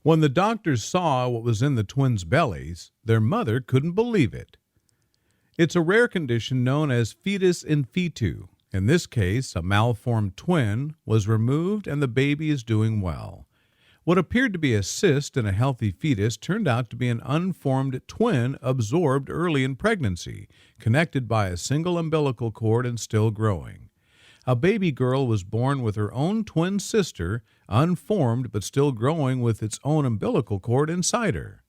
When the doctors saw what was in the twins' bellies, their mother couldn't believe it. It's a rare condition known as fetus in fetu. In this case, a malformed twin was removed and the baby is doing well. What appeared to be a cyst in a healthy fetus turned out to be an unformed twin absorbed early in pregnancy, connected by a single umbilical cord and still growing. A baby girl was born with her own twin sister, unformed but still growing with its own umbilical cord inside her.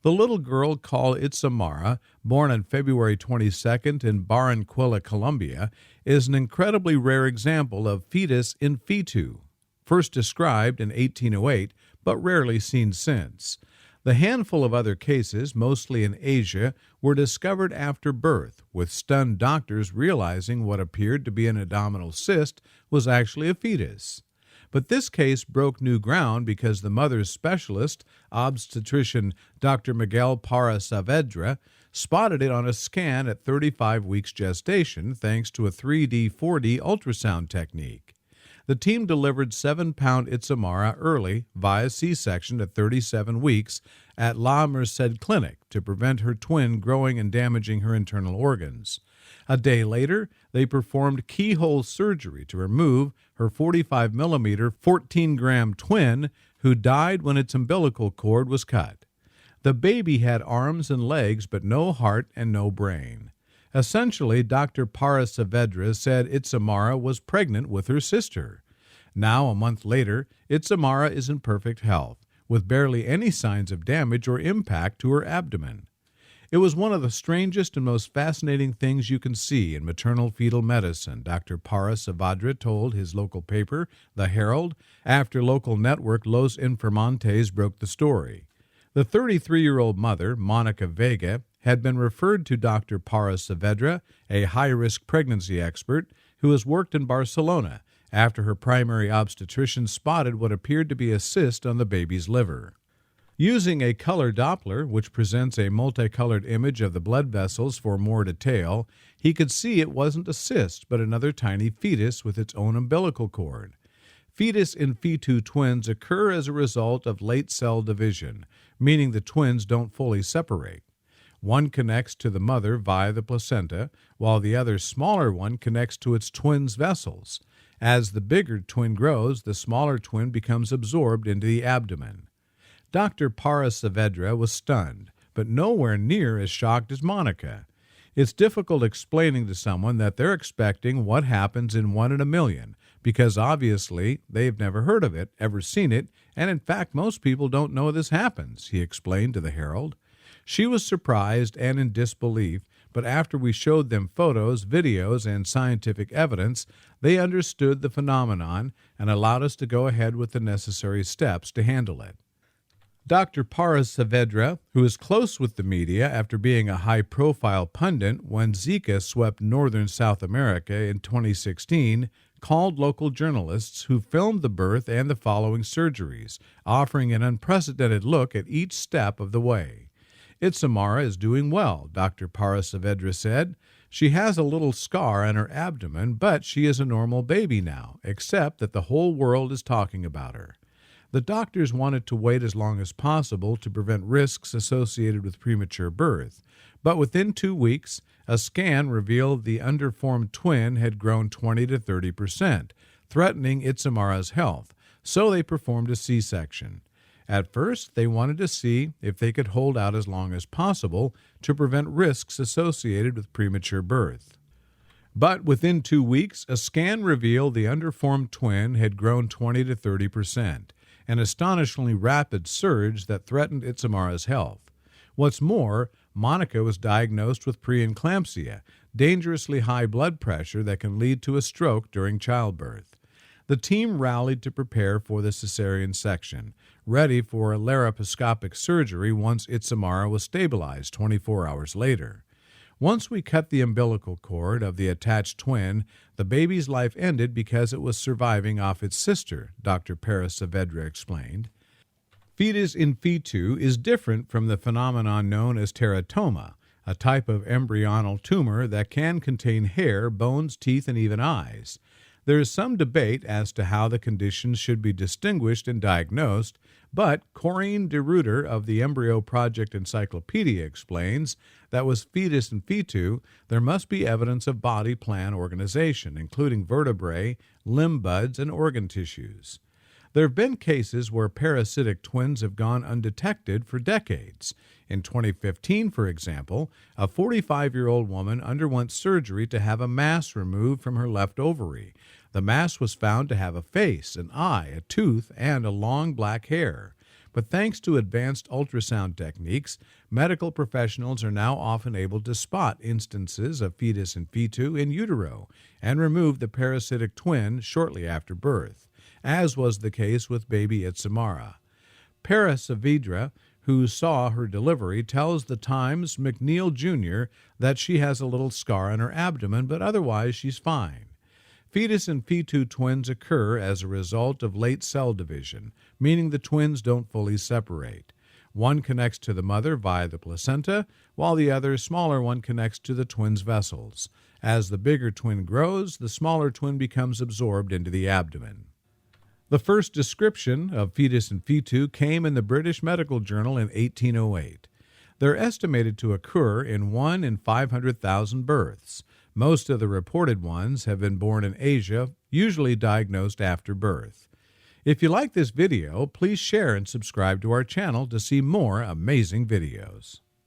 The little girl, called Itzamara, born on February 22nd in Barranquilla, Colombia, is an incredibly rare example of fetus in fetu, first described in 1808, but rarely seen since. The handful of other cases, mostly in Asia, were discovered after birth, with stunned doctors realizing what appeared to be an abdominal cyst was actually a fetus. But this case broke new ground because the mother's specialist, obstetrician Dr. Miguel Parra Saavedra, spotted it on a scan at 35 weeks gestation thanks to a 3D, 4D ultrasound technique. The team delivered 7-pound Itzamara early via C-section at 37 weeks at La Merced Clinic to prevent her twin growing and damaging her internal organs. A day later, they performed keyhole surgery to remove her 45-millimeter, 14-gram twin who died when its umbilical cord was cut. The baby had arms and legs but no heart and no brain. Essentially, Dr. Parra Saavedra said Itzamara was pregnant with her sister. Now, a month later, Itzamara is in perfect health, with barely any signs of damage or impact to her abdomen. It was one of the strangest and most fascinating things you can see in maternal-fetal medicine, Dr. Parra Saavedra told his local paper, The Herald, after local network Los Informantes broke the story. The 33-year-old mother, Monica Vega, had been referred to Dr. Parra Saavedra, a high-risk pregnancy expert who has worked in Barcelona, after her primary obstetrician spotted what appeared to be a cyst on the baby's liver. Using a color Doppler, which presents a multicolored image of the blood vessels for more detail, he could see it wasn't a cyst but another tiny fetus with its own umbilical cord. Fetus in fetu twins occur as a result of late cell division, meaning the twins don't fully separate. One connects to the mother via the placenta, while the other smaller one connects to its twin's vessels. As the bigger twin grows, the smaller twin becomes absorbed into the abdomen. Dr. Parra Saavedra was stunned, but nowhere near as shocked as Monica. It's difficult explaining to someone that they're expecting what happens in 1 in a million, because obviously they've never heard of it, ever seen it, and in fact most people don't know this happens, he explained to the Herald. She was surprised and in disbelief, but after we showed them photos, videos, and scientific evidence, they understood the phenomenon and allowed us to go ahead with the necessary steps to handle it. Dr. Parra Saavedra, who is close with the media after being a high-profile pundit when Zika swept northern South America in 2016, called local journalists who filmed the birth and the following surgeries, offering an unprecedented look at each step of the way. Itzamara is doing well, Dr. Parra Saavedra said. She has a little scar on her abdomen, but she is a normal baby now, except that the whole world is talking about her. The doctors wanted to wait as long as possible to prevent risks associated with premature birth, but within 2 weeks, a scan revealed the underformed twin had grown 20 to 30%, threatening Itzamara's health, so they performed a C-section. At first, they wanted to see if they could hold out as long as possible to prevent risks associated with premature birth. But within 2 weeks, a scan revealed the underformed twin had grown 20 to 30%, an astonishingly rapid surge that threatened Itzamara's health. What's more, Monica was diagnosed with preeclampsia, dangerously high blood pressure that can lead to a stroke during childbirth. The team rallied to prepare for the cesarean section, ready for a laparoscopic surgery once Itzamara was stabilized 24 hours later. Once we cut the umbilical cord of the attached twin, the baby's life ended because it was surviving off its sister, Dr. Parra Saavedra explained. Fetus in fetu is different from the phenomenon known as teratoma, a type of embryonal tumor that can contain hair, bones, teeth, and even eyes. There is some debate as to how the conditions should be distinguished and diagnosed, But Corinne DeRuiter of the Embryo Project Encyclopedia explains that with fetus and fetu, there must be evidence of body plan organization, including vertebrae, limb buds, and organ tissues. There have been cases where parasitic twins have gone undetected for decades. In 2015, for example, a 45-year-old woman underwent surgery to have a mass removed from her left ovary. The mass was found to have a face, an eye, a tooth, and a long black hair. But thanks to advanced ultrasound techniques, medical professionals are now often able to spot instances of fetus and fetu in utero and remove the parasitic twin shortly after birth, as was the case with baby Itzamara. Para Saavedra, who saw her delivery, tells the Times McNeil Jr. that she has a little scar on her abdomen, but otherwise she's fine. Fetus and fetu twins occur as a result of late cell division, meaning the twins don't fully separate. One connects to the mother via the placenta, while the other, smaller one, connects to the twin's vessels. As the bigger twin grows, the smaller twin becomes absorbed into the abdomen. The first description of fetus and fetu came in the British Medical Journal in 1808. They're estimated to occur in 1 in 500,000 births. Most of the reported ones have been born in Asia, usually diagnosed after birth. If you like this video, please share and subscribe to our channel to see more amazing videos.